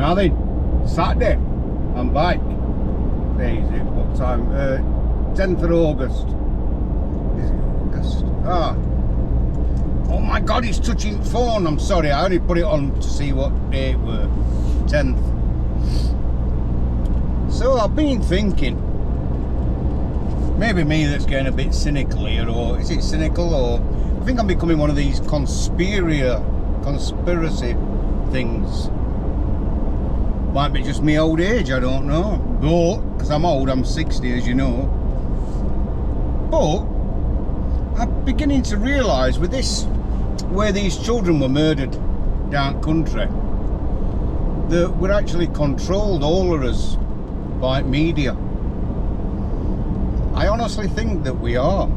Now then, Saturday, I'm back. Day is it? What time? 10th of August. Is it August? Ah. Oh my God, it's touching phone. I'm sorry, I only put it on to see what day it were. 10th. So I've been thinking, maybe me that's getting a bit cynical here, or is it cynical, or I think I'm becoming one of these conspiracy things. Might be just me old age, I don't know. But, because I'm old, I'm 60 as you know. But, I'm beginning to realise with this, where these children were murdered down country, that we're actually controlled, all of us, by media. I honestly think that we are.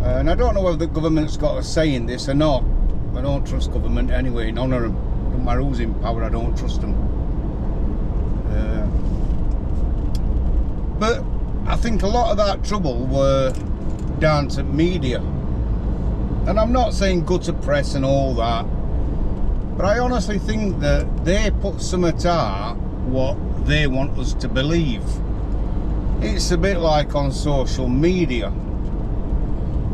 And I don't know whether the government's got a say in this or not. I don't trust government anyway, none of them. No matter who's in power, I don't trust them. But I think a lot of that trouble were down to media. And I'm not saying gutter press and all that, but I honestly think that they put some at heart what they want us to believe. It's a bit like on social media.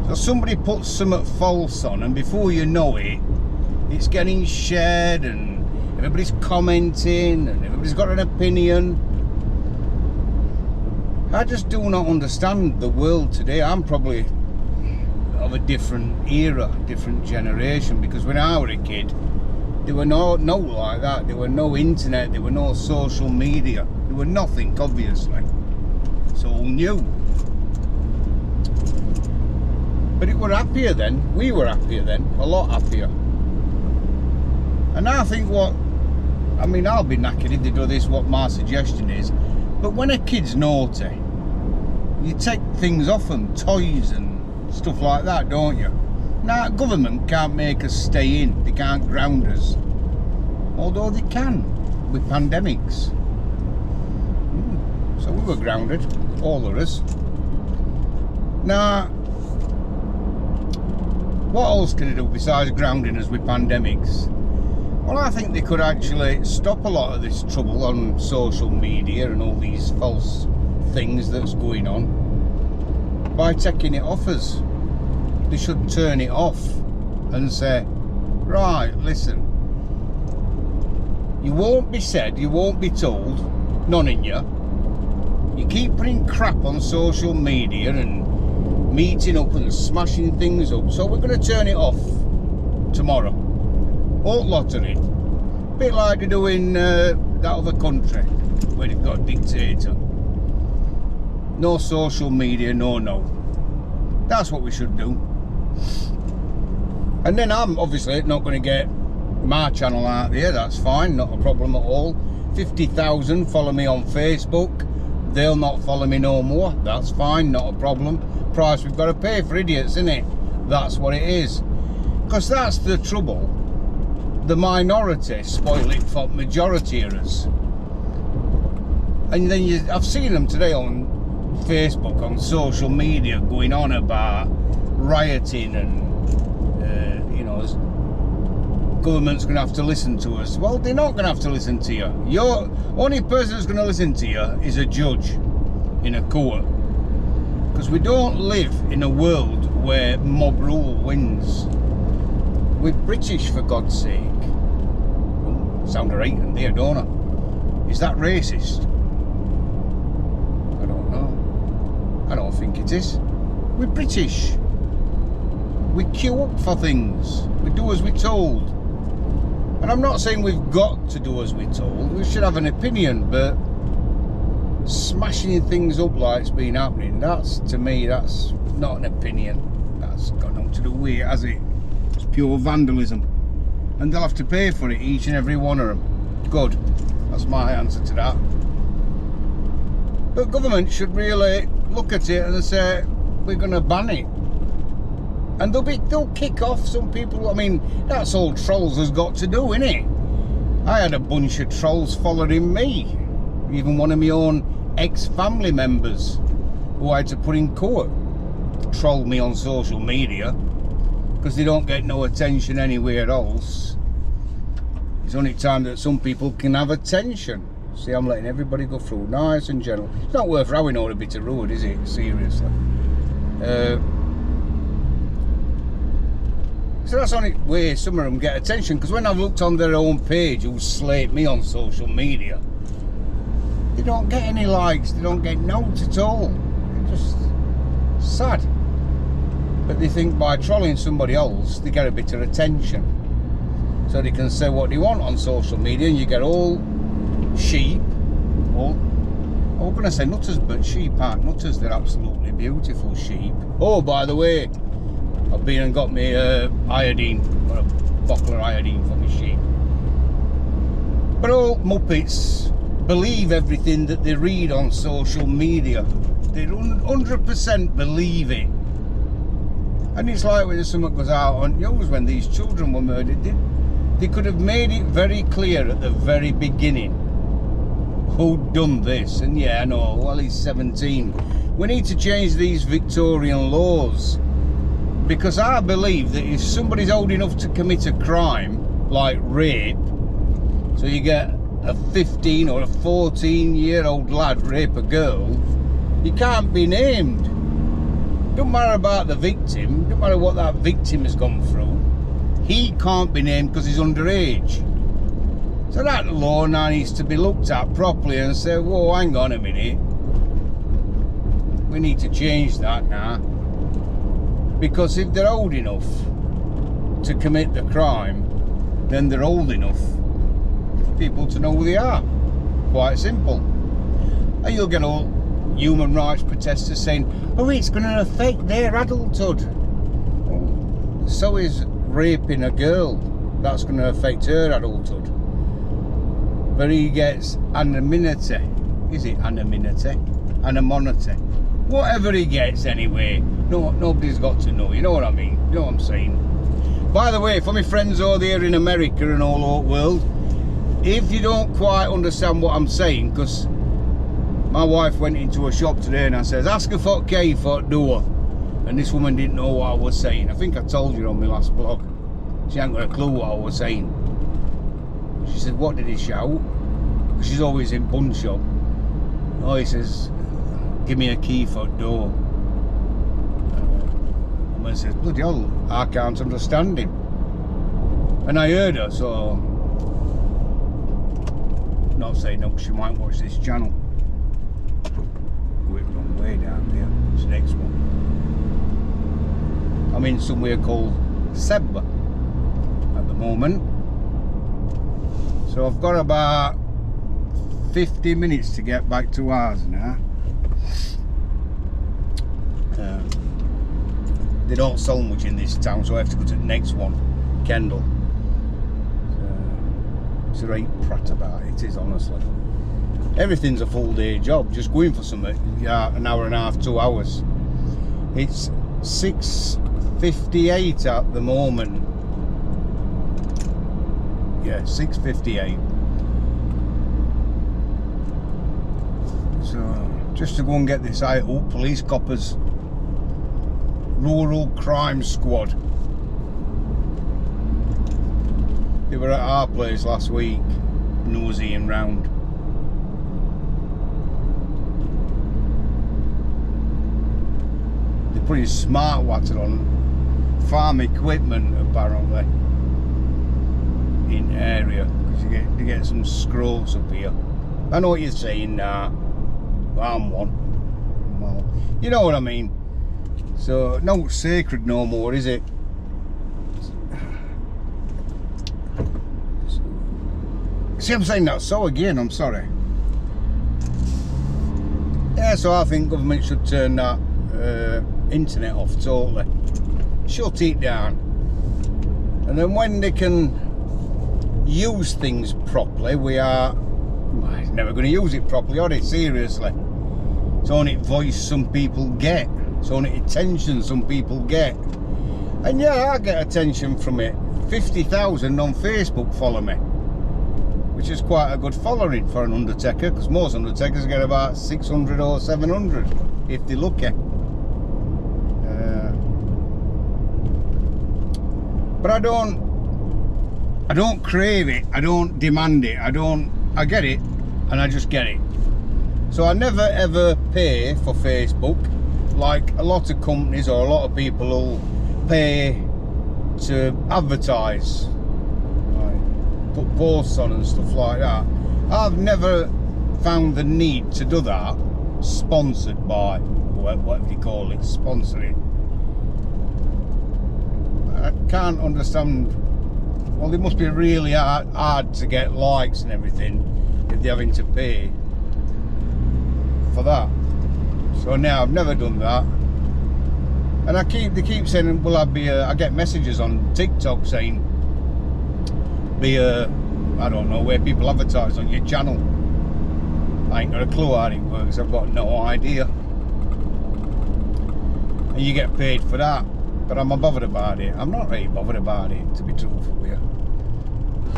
So somebody puts something false on, and before you know it, it's getting shared and everybody's commenting and everybody's got an opinion. I just do not understand the world today. I'm probably of a different era, different generation, because when I was a kid, there were no like that. There were no internet, there were no social media, there were nothing, obviously. It's all new. But it were happier then. We were happier then, a lot happier. And I think I mean, I'll be knackered if they do this, what my suggestion is. But when a kid's naughty, you take things off them, toys and stuff like that, don't you? Now, government can't make us stay in. They can't ground us. Although they can, with pandemics. So we were grounded, all of us. Now, what else can they do besides grounding us with pandemics? Well, I think they could actually stop a lot of this trouble on social media and all these false things that's going on by taking it off us. They should turn it off and say, right, listen, you won't be said, you won't be told, none in you. You keep putting crap on social media and meeting up and smashing things up, so we're going to turn it off tomorrow. Alt lottery, bit like they do in that other country where they've got a dictator. No social media, no. That's what we should do. And then I'm obviously not going to get my channel out there. That's fine, not a problem at all. 50,000 follow me on Facebook. They'll not follow me no more. That's fine, not a problem. Price we've got to pay for idiots, isn't it? That's what it is. Because that's the trouble. The minority spoil it for majority of us. And then I've seen them today on Facebook, on social media, going on about rioting and you know, government's going to have to listen to us. Well, they're not going to have to listen to you. Your only person who's going to listen to you is a judge in a court. Because we don't live in a world where mob rule wins. We're British, for God's sake. Sound right in there, don't I? Is that racist? I don't know. I don't think it is. We're British. We queue up for things. We do as we're told. And I'm not saying we've got to do as we're told. We should have an opinion, but smashing things up like it's been happening, that's, to me, that's not an opinion. That's got nothing to do with it, has it? It's pure vandalism. And they'll have to pay for it, each and every one of them. Good. That's my answer to that. But government should really look at it and say, we're going to ban it. And they'll kick off some people. I mean, that's all trolls has got to do, innit? I had a bunch of trolls following me. Even one of my own ex-family members who I had to put in court troll me on social media because they don't get no attention anywhere else. It's only time that some people can have attention. See, I'm letting everybody go through, nice and gentle. It's not worth rowing over a bit of road, is it? Seriously. So that's the only way some of them get attention, because when I've looked on their own page who slate me on social media, they don't get any likes, they don't get notes at all. They're just sad. But they think by trolling somebody else, they get a bit of attention. So they can say what they want on social media, and you get all sheep, all, I was going to say nutters, but sheep aren't nutters, they're absolutely beautiful sheep. Oh, by the way, I've been and got me iodine, or a bottle of iodine for my sheep. But all muppets believe everything that they read on social media. They 100% believe it. And it's like when something goes out on news when these children were murdered, they could have made it very clear at the very beginning who'd done this. And yeah, I know, well, he's 17. We need to change these Victorian laws, because I believe that if somebody's old enough to commit a crime like rape, so you get a 15 or a 14-year-old lad rape a girl, he can't be named. Don't matter about the victim, don't matter what that victim has gone through, he can't be named because he's underage. So that law now needs to be looked at properly and say, whoa, hang on a minute, we need to change that now. Because if they're old enough to commit the crime, then they're old enough for people to know who they are. Quite simple. And you'll get all human rights protesters saying, oh, it's going to affect their adulthood. Well, so is raping a girl. That's going to affect her adulthood. But he gets anonymity. Is it anonymity? Anonymity. Whatever he gets anyway. No, nobody's got to know. You know what I mean? You know what I'm saying? By the way, for my friends over there in America and all over the world, if you don't quite understand what I'm saying, because my wife went into a shop today and I says, ask her for a key for a door. And this woman didn't know what I was saying. I think I told you on my last blog. She hadn't got a clue what I was saying. She said, what did he shout? She's always in bun shop. Oh, he says, give me a key for a door. And I says, bloody hell, I can't understand him. And I heard her, so not saying no, she might watch this channel. Going wrong way down there. It's the next one. I'm in somewhere called Seb at the moment. So I've got about 50 minutes to get back to ours now. They don't sell much in this town, so I have to go to the next one, Kendal. It's a right prat about it, it is, honestly. Everything's a full day job, just going for something, yeah, an hour and a half, 2 hours. It's 6:58 at the moment. Yeah, 6:58. So, just to go and get this out, police coppers, rural crime squad. They were at our place last week, noseying round. They're putting smart water on farm equipment apparently in area, because you get some scroats up here. I know what you're saying now. I'm one. Well, you know what I mean. So no sacred no more, is it? See, I'm saying that so again, I'm sorry. Yeah, so I think government should turn that internet off totally. Shut it down. And then when they can use things properly, we are never going to use it properly, are they? Seriously. It's only voice some people get. It's only attention some people get. And yeah, I get attention from it. 50,000 on Facebook follow me, which is quite a good following for an undertaker, because most undertakers get about 600 or 700 if they're lucky. But I I don't crave it, I don't demand it, I get it, and I just get it. So I never ever pay for Facebook like a lot of companies or a lot of people will pay to advertise, like put posts on and stuff like that. I've never found the need to do that. Sponsored by, whatever you call it, sponsoring. I can't understand. Well, they must be really hard to get likes and everything if they're having to pay for that. So now I've never done that, and they keep saying, well, I get messages on TikTok saying I don't know, where people advertise on your channel. I ain't got a clue how it works, I've got no idea. And you get paid for that, but I'm not bothered about it. I'm not really bothered about it, to be truthful with you.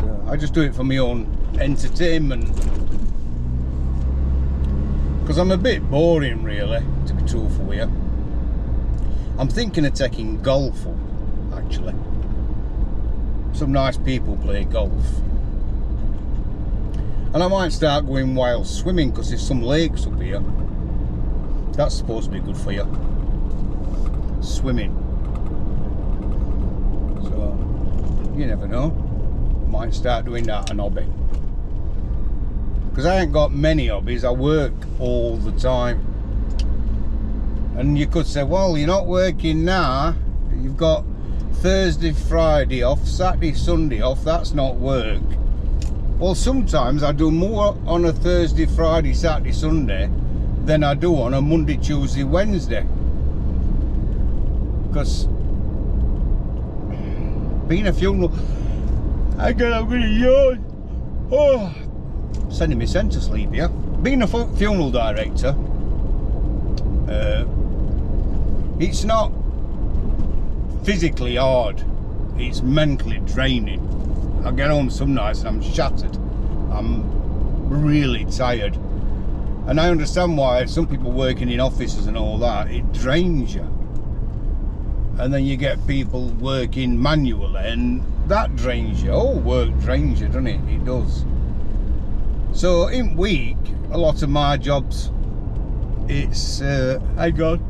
So I just do it for my own entertainment. Because I'm a bit boring, really, to be truthful with you. I'm thinking of taking golf up, actually. Some nice people play golf. And I might start going wild swimming, because there's some lakes up here. That's supposed to be good for you. Swimming. So, you never know. Might start doing that an hobby. Because I ain't got many hobbies, I work all the time. And you could say, well, you're not working now, you've got Thursday, Friday off, Saturday, Sunday off, that's not work. Well, sometimes I do more on a Thursday, Friday, Saturday, Sunday than I do on a Monday, Tuesday, Wednesday. Because being a funeral, I'm gonna yawn. Oh, sending me sent to sleep here. Being a funeral director, it's not physically hard, it's mentally draining. I get home some nights and I'm shattered. I'm really tired. And I understand why some people working in offices and all that, it drains you. And then you get people working manually and that drains you. All work drains you, doesn't it? It does. So in week, a lot of my jobs, it's, hang on,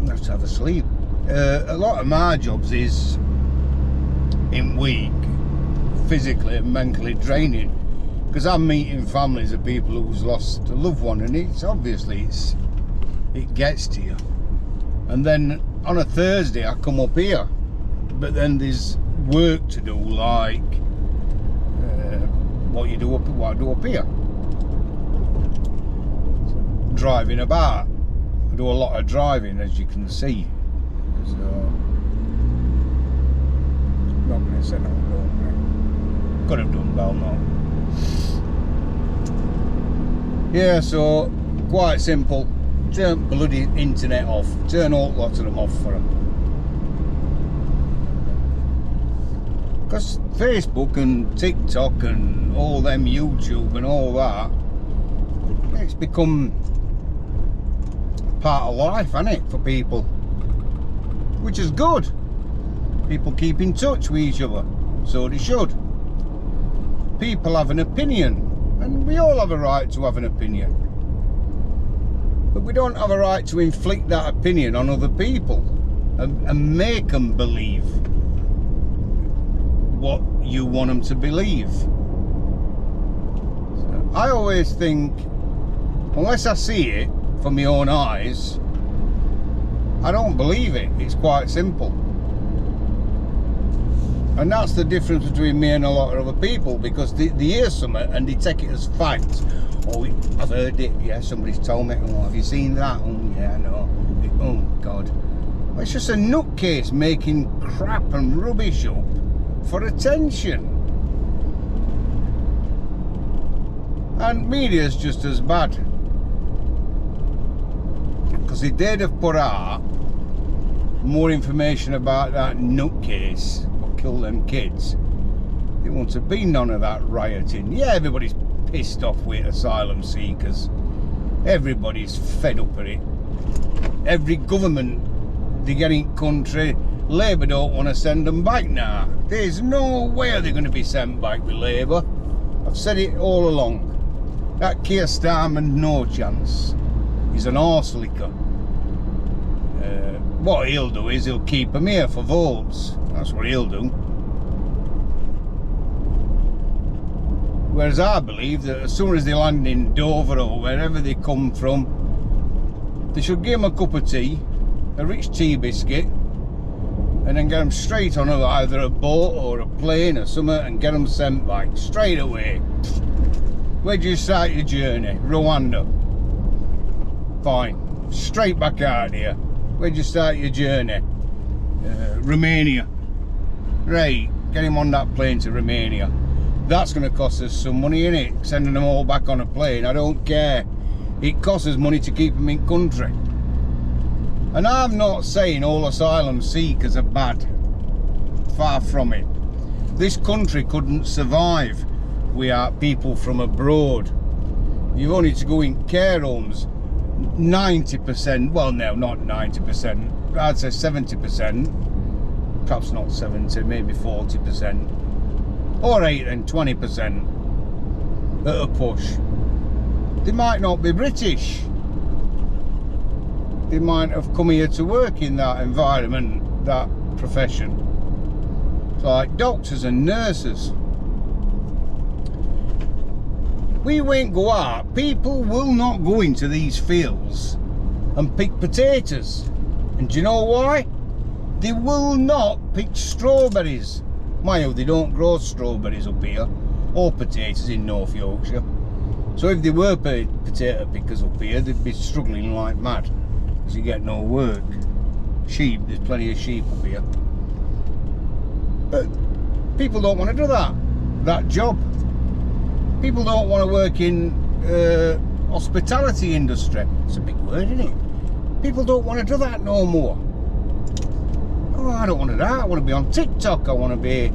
I have to have a sleep. A lot of my jobs is, in week, physically and mentally draining. Because I'm meeting families of people who's lost a loved one, and it's obviously, it gets to you. And then on a Thursday I come up here, but then there's work to do, like what I do up here. Driving about. I do a lot of driving, as you can see. So not gonna say no, don't. Could have done well, no. Yeah, so quite simple. Turn bloody internet off. Turn all lots of them off for them. Because Facebook and TikTok and all them YouTube and all that, it's become part of life, hasn't it, for people? Which is good. People keep in touch with each other, so they should. People have an opinion, and we all have a right to have an opinion. But we don't have a right to inflict that opinion on other people and make them believe what you want them to believe. So I always think, unless I see it from my own eyes, I don't believe it. It's quite simple. And that's the difference between me and a lot of other people, because they hear something and they take it as fact. Oh, I've heard it, yeah, somebody's told me. Oh, have you seen that? Oh, yeah, no. Oh, God. Well, it's just a nutcase making crap and rubbish up for attention. And media's just as bad. Because if they'd have put out more information about that nutcase what killed them kids, there wouldn't have been none of that rioting. Yeah, everybody's pissed off with asylum seekers. Everybody's fed up with it. Every government they get in country Labour don't want to send them back now. There's no way they're going to be sent back with Labour. I've said it all along. That Keir Starmer, no chance. He's an arse licker. What he'll do is he'll keep them here for votes. That's what he'll do. Whereas I believe that as soon as they land in Dover or wherever they come from, they should give them a cup of tea, a rich tea biscuit, and then get them straight on either a boat or a plane or something and get them sent back straight away. Where'd you start your journey? Rwanda. Fine. Straight back out here. Where'd you start your journey? Romania. Right. Get him on that plane to Romania. That's going to cost us some money, innit? Sending them all back on a plane. I don't care. It costs us money to keep them in country. And I'm not saying all asylum seekers are bad. Far from it. This country couldn't survive without people from abroad. You've only to go in care homes. 90%, well no, not 90%, I'd say 70%, perhaps not 70, maybe 40%, or 8 and 20% at a push. They might not be British. They might have come here to work in that environment, that profession. So like doctors and nurses. We won't go out. People will not go into these fields and pick potatoes. And do you know why? They will not pick strawberries. Mind you, they don't grow strawberries up here, or potatoes in North Yorkshire. So if they were potato pickers up here, they'd be struggling like mad, because you get no work. Sheep, there's plenty of sheep up here. But people don't want to do that job. People don't want to work in hospitality industry. It's a big word, isn't it? People don't want to do that no more. Oh, I don't want to do that. I want to be on TikTok. I want to be,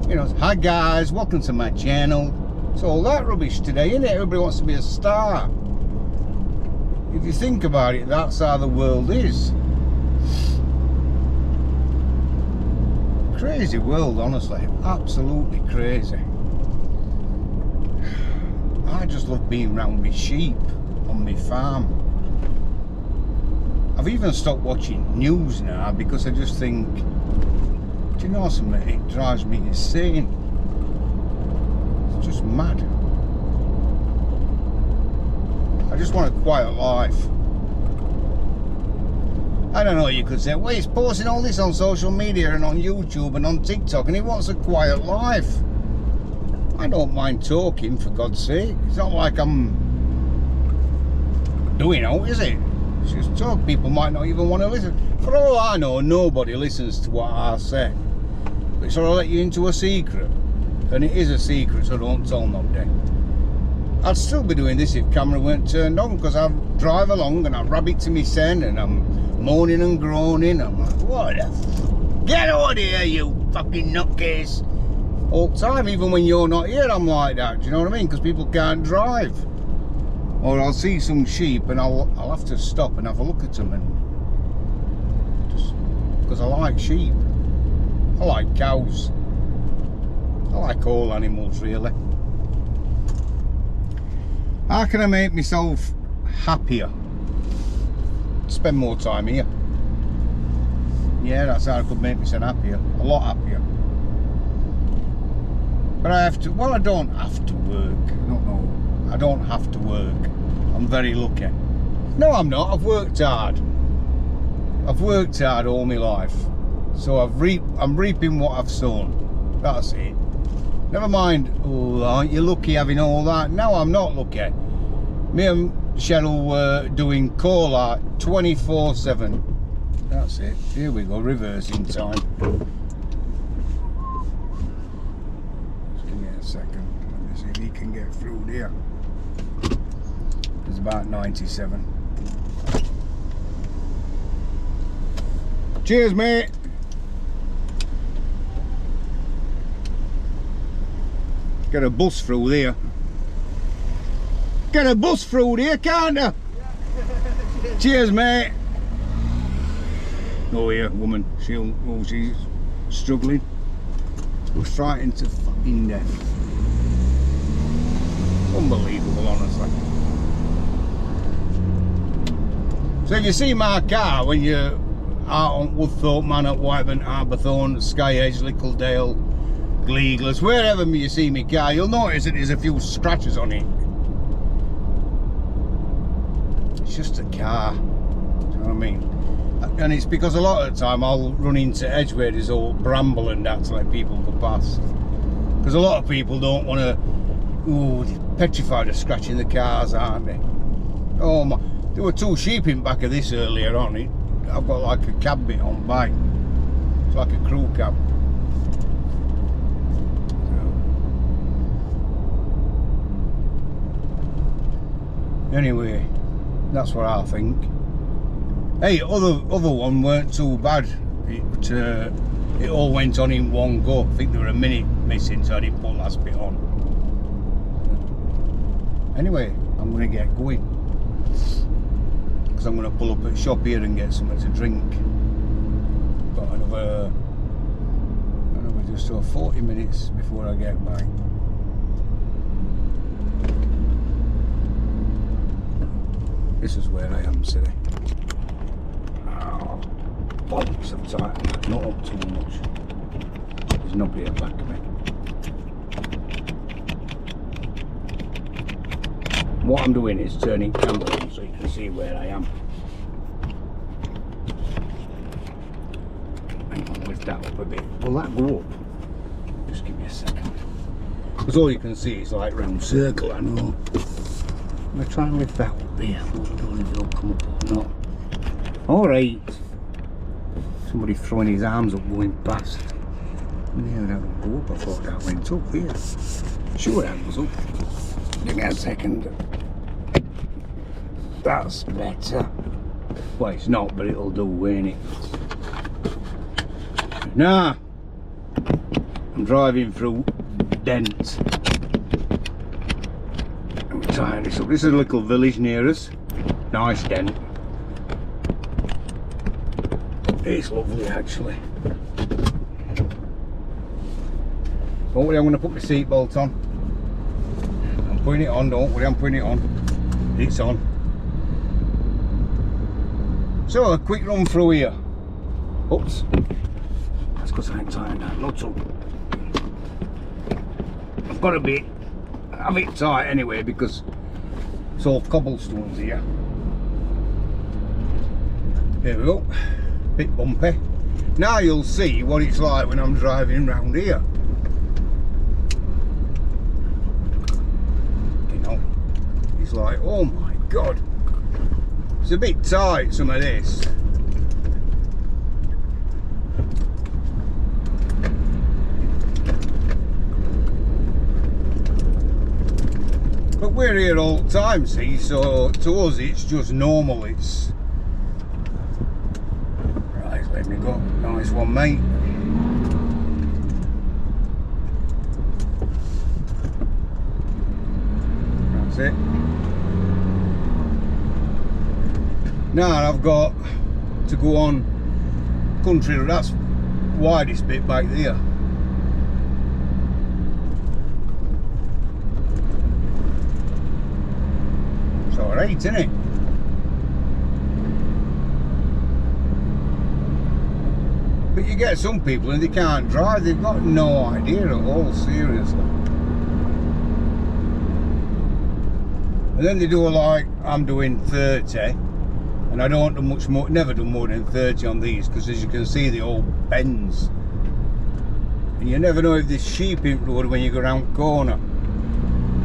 you know, hi guys, welcome to my channel. It's all that rubbish today, isn't it? Everybody wants to be a star. If you think about it, that's how the world is. Crazy world, honestly. Absolutely crazy. I just love being around my sheep on my farm. I've even stopped watching news now because I just think, do you know something? It drives me insane. It's just mad. I just want a quiet life. I don't know, you could say, well, he's posting all this on social media and on YouTube and on TikTok and he wants a quiet life. I don't mind talking, for God's sake. It's not like I'm doing out, is it? It's just talk. People might not even want to listen. For all I know, nobody listens to what I say. But so I'll let you into a secret. And it is a secret, so don't tell nobody. I'd still be doing this if camera weren't turned on, because I drive along and I rabbit to me sen and I'm moaning and groaning. I'm like, what the get out of here, you fucking nutcase. All the time, even when you're not here, I'm like that. Do you know what I mean? Because people can't drive. Or I'll see some sheep and I'll have to stop and have a look at them, and just because I like sheep. I like cows. I like all animals, really. How can I make myself happier? Spend more time here. Yeah, that's how I could make myself happier. A lot happier. But I have to, well, I don't have to work. I don't have to work. I'm very lucky. No, I'm not. I've worked hard. I've worked hard all my life. So I'm reaping what I've sown. That's it. Never mind, oh, aren't you lucky having all that? No, I'm not lucky. Me and Cheryl were doing call art 24/7. That's it. Here we go, reversing time. Second, let me see if he can get through there. It's about 97. Cheers, mate. Get a bus through there. Get a bus through there, can't you? Cheers, mate. Oh yeah, woman, she's struggling. We're frightened to fucking death. Unbelievable, honestly. So if you see my car when you're out on Woodthorpe Man at Whiteburn, Arbourthorne, Sky Edge, Lickledale, Gleeglas, wherever you see my car, you'll notice that there's a few scratches on it. It's just a car, do you know what I mean? And it's because a lot of the time I'll run into edge where there's all bramble and that to let people go past. Because a lot of people don't want to, they're petrified of scratching the cars, aren't they? Oh my, there were 2 sheep in back of this earlier on. I've got like a cab bit on bike. It's like a crew cab. Anyway, that's what I think. Hey, other one weren't too bad. It all went on in one go. I think there were a minute missing, so I didn't put last bit on. Anyway, I'm going to get going. Because I'm going to pull up at shop here and get something to drink. Got another just over 40 minutes before I get back. This is where I am today. Oh, bollocks of time, not up too much. There's nobody at the back of me. What I'm doing is turning camera on so you can see where I am. Hang on, lift that up a bit. Will that go up? Just give me a second. Because all you can see is like round circle, I know. I'm going to try and lift that up here. I don't know if it'll come up or not. Alright. Somebody throwing his arms up going past. Yeah, that will go up. I thought that went up here. Sure that goes up. Give me a second. That's better. Well, it's not, but it'll do, won't it? Nah. I'm driving through Dent. I'm tying this up. This is a little village near us. Nice Dent. It's lovely, actually. Don't worry, I'm going to put my seatbelt on. I'm putting it on, don't worry, I'm putting it on. It's on. So, a quick run through here. Oops. That's because I ain't tying that nut up. I've got to have it tight anyway because it's all cobblestones here. There we go. Bit bumpy. Now you'll see what it's like when I'm driving round here. You know, it's like, oh my god, it's a bit tight, some of this. But we're here all the time, see, so to us it's just normal. It's let me go. Nice one, mate. That's it. Now I've got to go on country. That's widest bit back there. It's alright, isn't it? But you get some people and they can't drive, they've got no idea at all, seriously. And then they do like, I'm doing 30, and I don't do much more, never do more than 30 on these, because as you can see, they all bends. And you never know if there's sheep in the road when you go round the corner.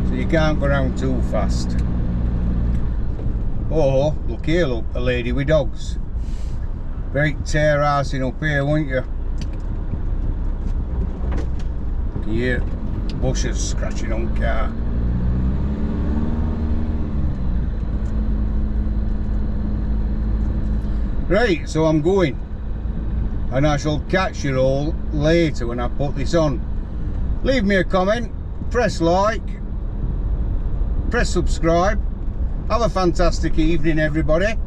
So you can't go round too fast. Oh, look here, look, a lady with dogs. Very tear arsing up here, won't you? Can you hear bushes scratching on car? Right, so I'm going. And I shall catch you all later when I put this on. Leave me a comment, press like, press subscribe. Have a fantastic evening, everybody.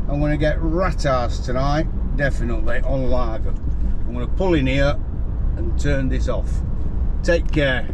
I'm going to get rat-arsed tonight. definitely on lager. I'm going to pull in here and turn this off. Take care.